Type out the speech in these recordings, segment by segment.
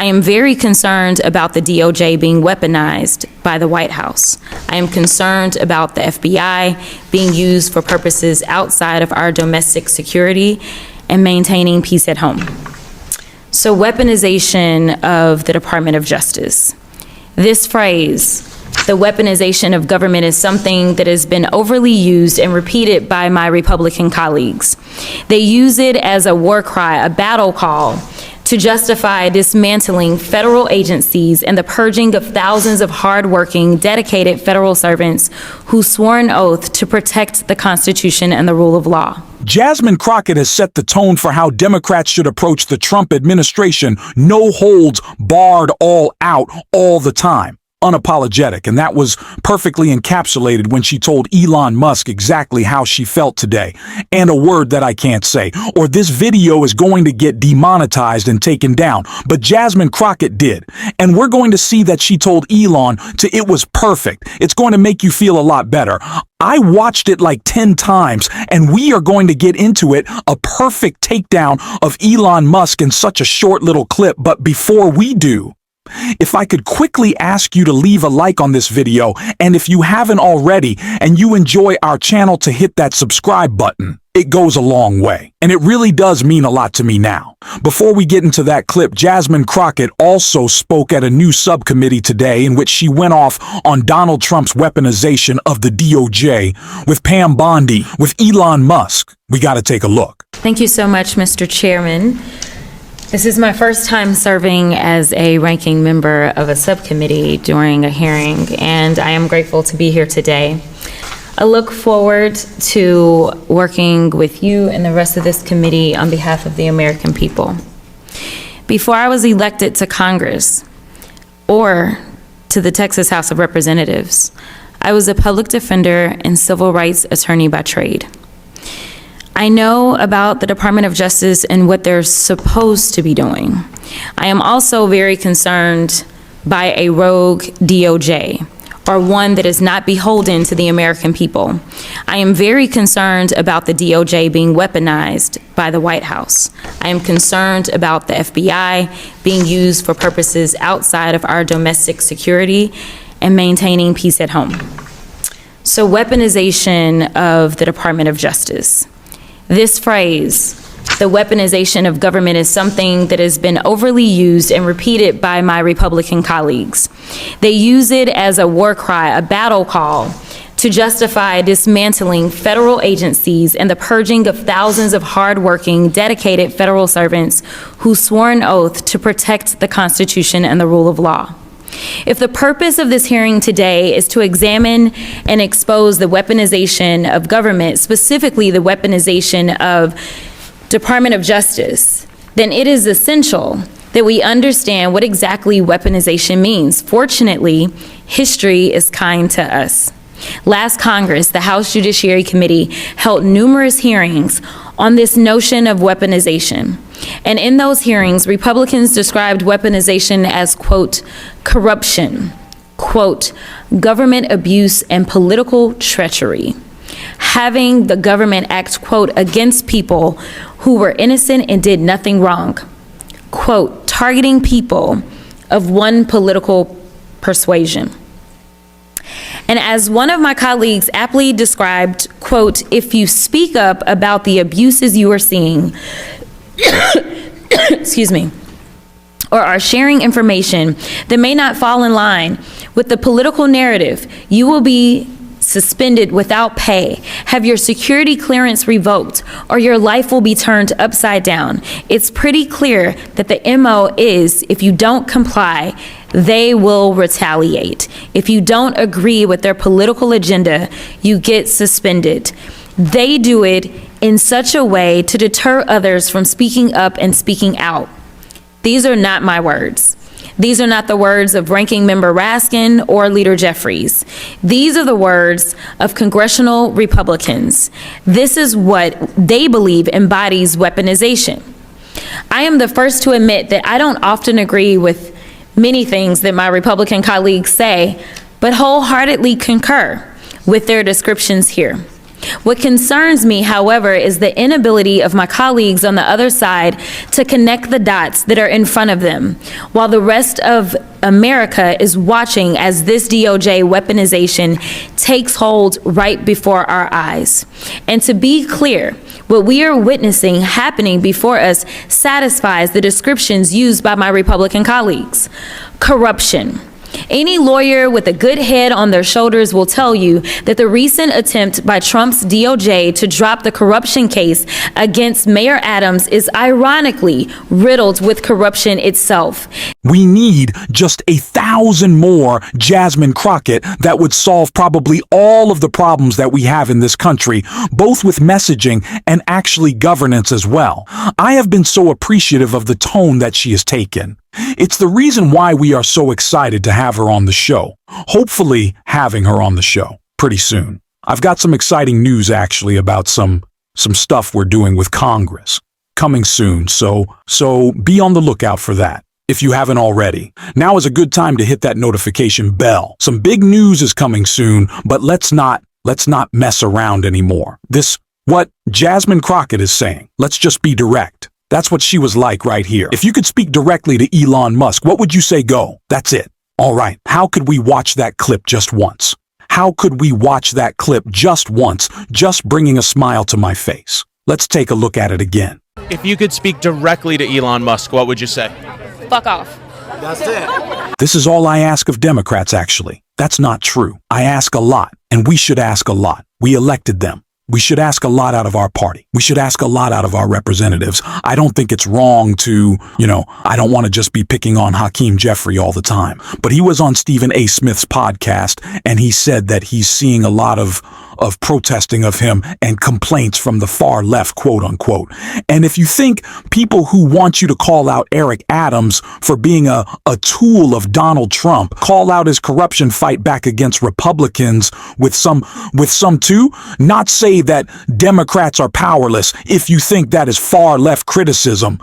I am very concerned about the DOJ being weaponized by the White House. I am concerned about the FBI being used for purposes outside of our domestic security and maintaining peace at home. So weaponization of the Department of Justice. This phrase, the weaponization of government, is something that has been overly used and repeated by my Republican colleagues. They use it as a war cry, a battle call, to justify dismantling federal agencies and the purging of thousands of hardworking, dedicated federal servants who swore an oath to protect the Constitution and the rule of law. Jasmine Crockett has set the tone for how Democrats should approach the Trump administration. No holds barred, all out, all the time. Unapologetic, and that was perfectly encapsulated when she told Elon Musk exactly how she felt today. And a word that I can't say, or this video is going to get demonetized and taken down. But Jasmine Crockett did, and we're going to see that she told Elon it was perfect. It's going to make you feel a lot better. I watched it like 10 times, and we are going to get into it, a perfect takedown of Elon Musk in such a short little clip. But before we do, if I could quickly ask you to leave a like on this video, and if you haven't already and you enjoy our channel, to hit that subscribe button. It goes a long way, and it really does mean a lot to me now. Before we get into that clip, Jasmine Crockett also spoke at a new subcommittee today in which she went off on Donald Trump's weaponization of the DOJ with Pam Bondi, with Elon Musk. We got to take a look. Thank you so much, Mr. Chairman. This is my first time serving as a ranking member of a subcommittee during a hearing, and I am grateful to be here today. I look forward to working with you and the rest of this committee on behalf of the American people. Before I was elected to Congress or to the Texas House of Representatives, I was a public defender and civil rights attorney by trade. I know about the Department of Justice and what they're supposed to be doing. I am also very concerned by a rogue DOJ, or one that is not beholden to the American people. I am very concerned about the DOJ being weaponized by the White House. I am concerned about the FBI being used for purposes outside of our domestic security and maintaining peace at home. So weaponization of the Department of Justice. This phrase, the weaponization of government, is something that has been overly used and repeated by my Republican colleagues. They use it as a war cry, a battle call, to justify dismantling federal agencies and the purging of thousands of hardworking, dedicated federal servants who swore an oath to protect the Constitution and the rule of law. If the purpose of this hearing today is to examine and expose the weaponization of government, specifically the weaponization of Department of Justice, then it is essential that we understand what exactly weaponization means. Fortunately, history is kind to us. Last Congress, the House Judiciary Committee held numerous hearings on this notion of weaponization. And in those hearings, Republicans described weaponization as, quote, corruption, quote, government abuse and political treachery. Having the government act, quote, against people who were innocent and did nothing wrong, quote, targeting people of one political persuasion. And as one of my colleagues aptly described, quote, if you speak up about the abuses you are seeing, excuse me, or are sharing information that may not fall in line with the political narrative, you will be suspended without pay, have your security clearance revoked, or your life will be turned upside down. It's pretty clear that the MO is, if you don't comply, they will retaliate. If you don't agree with their political agenda, you get suspended. They do it in such a way to deter others from speaking up and speaking out. These are not my words. These are not the words of Ranking Member Raskin or Leader Jeffries. These are the words of congressional Republicans. This is what they believe embodies weaponization. I am the first to admit that I don't often agree with many things that my Republican colleagues say, but wholeheartedly concur with their descriptions here. What concerns me, however, is the inability of my colleagues on the other side to connect the dots that are in front of them, while the rest of America is watching as this DOJ weaponization takes hold right before our eyes. And to be clear, what we are witnessing happening before us satisfies the descriptions used by my Republican colleagues. Corruption. Any lawyer with a good head on their shoulders will tell you that the recent attempt by Trump's DOJ to drop the corruption case against Mayor Adams is ironically riddled with corruption itself. We need just 1,000 more Jasmine Crockett that would solve probably all of the problems that we have in this country, both with messaging and actually governance as well. I have been so appreciative of the tone that she has taken. It's the reason why we are so excited to have her on the show. Hopefully having her on the show pretty soon. I've got some exciting news actually about some stuff we're doing with Congress coming soon. So be on the lookout for that if you haven't already. Now is a good time to hit that notification bell. Some big news is coming soon, but let's not mess around anymore. What Jasmine Crockett is saying. Let's just be direct. That's what she was like right here. If you could speak directly to Elon Musk, what would you say go? That's it. All right. How could we watch that clip just once? How could we watch that clip just once, just bringing a smile to my face? Let's take a look at it again. If you could speak directly to Elon Musk, what would you say? Fuck off. That's it. This is all I ask of Democrats, actually. That's not true. I ask a lot, and we should ask a lot. We elected them. We should ask a lot out of our party. We should ask a lot out of our representatives. I don't think it's wrong to, I don't want to just be picking on Hakeem Jeffrey all the time. But he was on Stephen A. Smith's podcast, and he said that he's seeing a lot of protesting of him and complaints from the far left, quote unquote. And if you think people who want you to call out Eric Adams for being a tool of Donald Trump, call out his corruption fight back against Republicans with some too, not say that Democrats are powerless. If you think that is far left criticism,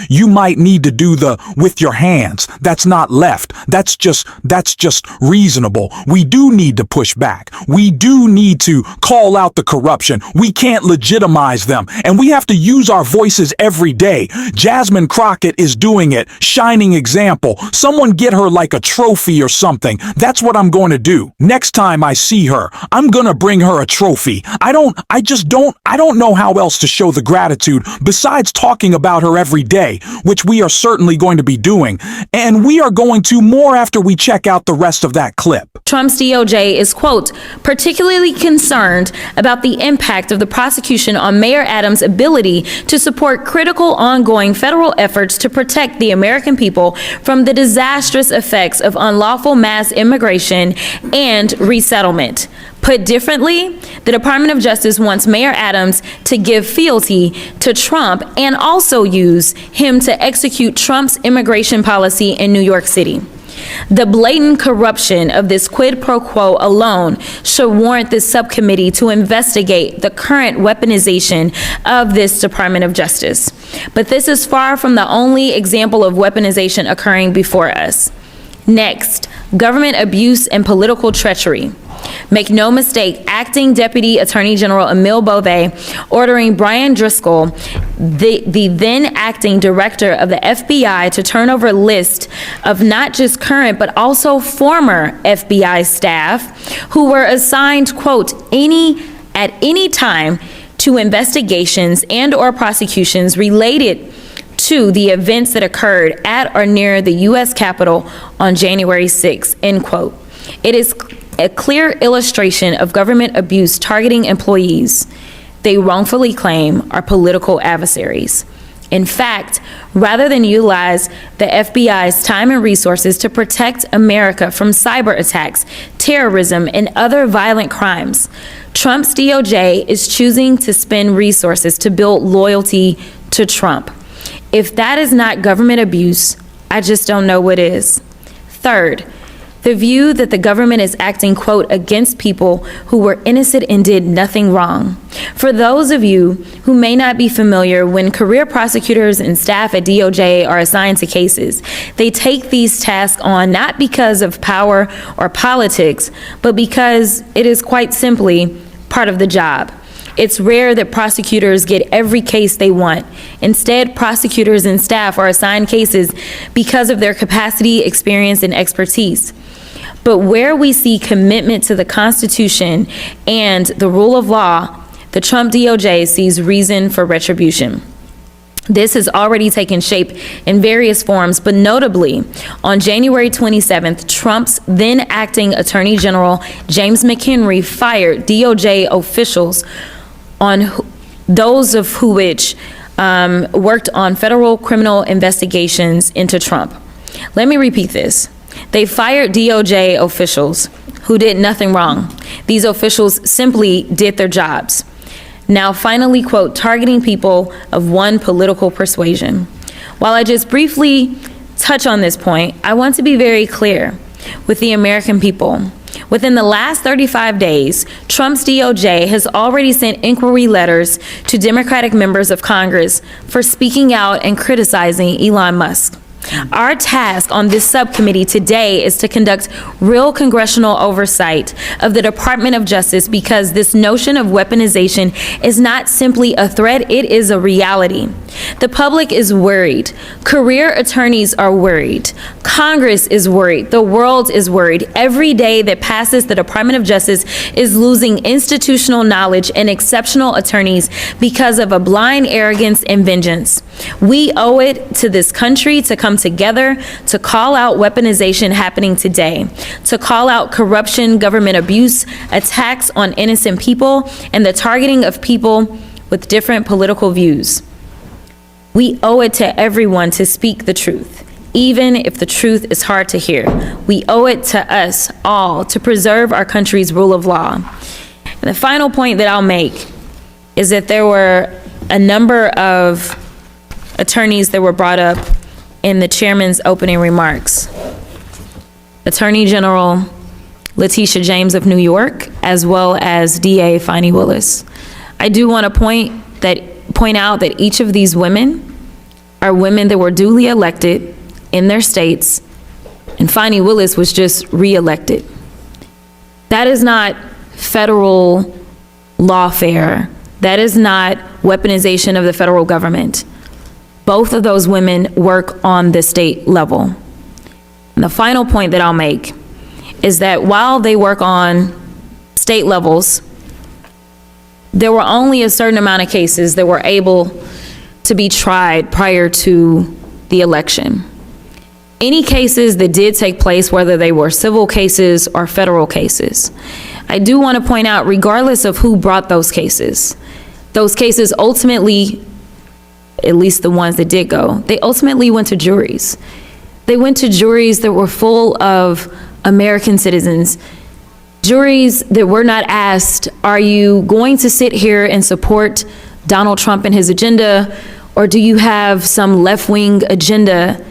you might need to do the with your hands. That's not left. That's just reasonable. We do need to push back. We do need to call out the corruption. We can't legitimize them, and we have to use our voices every day. Jasmine Crockett is doing it. Shining example. Someone get her like a trophy or something. That's what I'm going to do. Next time I see her, I'm going to bring her a trophy. I don't know how else to show the gratitude besides talking about her every day, which we are certainly going to be doing. And we are going to more after we check out the rest of that clip. Trump's DOJ is, quote, particularly concerned about the impact of the prosecution on Mayor Adams' ability to support critical ongoing federal efforts to protect the American people from the disastrous effects of unlawful mass immigration and resettlement. Put differently, the Department of Justice wants Mayor Adams to give fealty to Trump and also use him to execute Trump's immigration policy in New York City. The blatant corruption of this quid pro quo alone should warrant this subcommittee to investigate the current weaponization of this Department of Justice. But this is far from the only example of weaponization occurring before us. Next, government abuse and political treachery. Make no mistake, acting Deputy Attorney General Emil Beauvais ordering Brian Driscoll, the then acting director of the FBI, to turn over a list of not just current but also former FBI staff who were assigned, quote, at any time to investigations and or prosecutions related to the events that occurred at or near the U.S. Capitol on January 6th, end quote. It is a clear illustration of government abuse targeting employees they wrongfully claim are political adversaries. In fact, rather than utilize the FBI's time and resources to protect America from cyber attacks, terrorism, and other violent crimes, Trump's DOJ is choosing to spend resources to build loyalty to Trump. If that is not government abuse, I just don't know what is. Third, the view that the government is acting, quote, against people who were innocent and did nothing wrong. For those of you who may not be familiar, when career prosecutors and staff at DOJ are assigned to cases, they take these tasks on not because of power or politics, but because it is quite simply part of the job. It's rare that prosecutors get every case they want. Instead, prosecutors and staff are assigned cases because of their capacity, experience, and expertise. But where we see commitment to the Constitution and the rule of law, the Trump DOJ sees reason for retribution. This has already taken shape in various forms, but notably, on January 27th, Trump's then acting Attorney General James McHenry fired DOJ officials on those of which worked on federal criminal investigations into Trump. Let me repeat this. They fired DOJ officials who did nothing wrong. These officials simply did their jobs. Now, finally, quote, targeting people of one political persuasion. While I just briefly touch on this point, I want to be very clear with the American people. Within the last 35 days, Trump's DOJ has already sent inquiry letters to Democratic members of Congress for speaking out and criticizing Elon Musk. Our task on this subcommittee today is to conduct real congressional oversight of the Department of Justice, because this notion of weaponization is not simply a threat, it is a reality. The public is worried. Career attorneys are worried. Congress is worried. The world is worried. Every day that passes, the Department of Justice is losing institutional knowledge and exceptional attorneys because of a blind arrogance and vengeance. We owe it to this country to come together to call out weaponization happening today, to call out corruption, government abuse, attacks on innocent people, and the targeting of people with different political views. We owe it to everyone to speak the truth, even if the truth is hard to hear. We owe it to us all to preserve our country's rule of law. And the final point that I'll make is that there were a number of attorneys that were brought up in the chairman's opening remarks. Attorney General Letitia James of New York, as well as DA Fani Willis. I do want to point out that each of these women are women that were duly elected in their states, and Fani Willis was just re-elected. That is not federal lawfare. That is not weaponization of the federal government. Both of those women work on the state level. And the final point that I'll make is that while they work on state levels, there were only a certain amount of cases that were able to be tried prior to the election. Any cases that did take place, whether they were civil cases or federal cases, I do want to point out, regardless of who brought those cases ultimately, at least the ones that did go, they ultimately went to juries. They went to juries that were full of American citizens, juries that were not asked, are you going to sit here and support Donald Trump and his agenda, or do you have some left-wing agenda?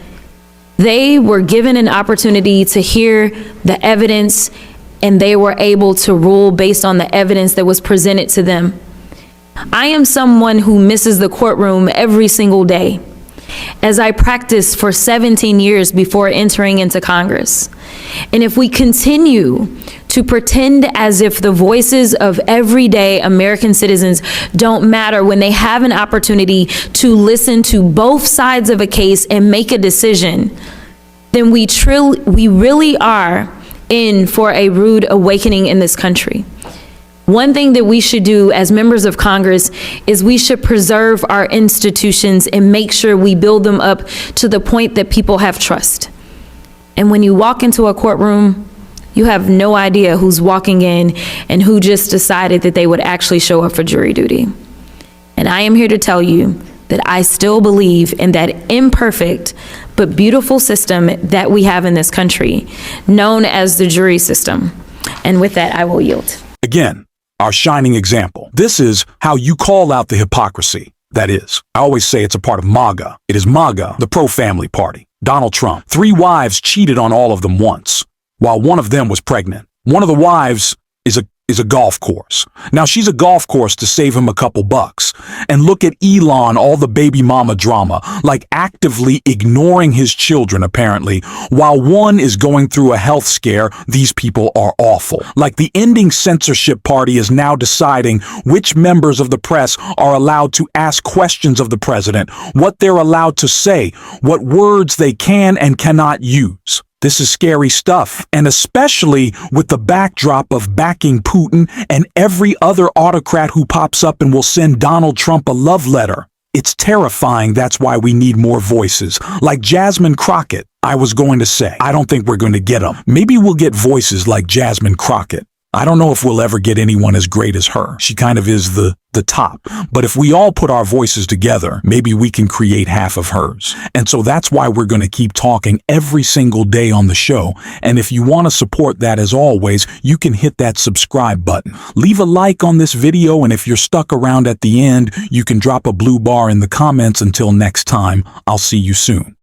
They were given an opportunity to hear the evidence, and they were able to rule based on the evidence that was presented to them. I am someone who misses the courtroom every single day, as I practiced for 17 years before entering into Congress. And if we continue to pretend as if the voices of everyday American citizens don't matter when they have an opportunity to listen to both sides of a case and make a decision, then we really are in for a rude awakening in this country. One thing that we should do as members of Congress is we should preserve our institutions and make sure we build them up to the point that people have trust. And when you walk into a courtroom, you have no idea who's walking in and who just decided that they would actually show up for jury duty. And I am here to tell you that I still believe in that imperfect but beautiful system that we have in this country, known as the jury system. And with that, I will yield. Again, our shining example. This is how you call out the hypocrisy. That is, I always say it's a part of MAGA. It is MAGA, the pro-family party. Donald Trump. 3 wives cheated on all of them once, while one of them was pregnant. One of the wives is a is a golf course. Now, she's a golf course to save him a couple bucks. And look at Elon, all the baby mama drama, like actively ignoring his children, apparently. While one is going through a health scare, these people are awful. Like the Ending Censorship Party is now deciding which members of the press are allowed to ask questions of the president, what they're allowed to say, what words they can and cannot use. This is scary stuff, and especially with the backdrop of backing Putin and every other autocrat who pops up and will send Donald Trump a love letter. It's terrifying. That's why we need more voices. Like Jasmine Crockett, I was going to say. I don't think we're going to get them. Maybe we'll get voices like Jasmine Crockett. I don't know if we'll ever get anyone as great as her. She kind of is the top. But if we all put our voices together, maybe we can create half of hers. And so that's why we're going to keep talking every single day on the show. And if you want to support that, as always, you can hit that subscribe button. Leave a like on this video, and if you're stuck around at the end, you can drop a blue bar in the comments. Until next time, I'll see you soon.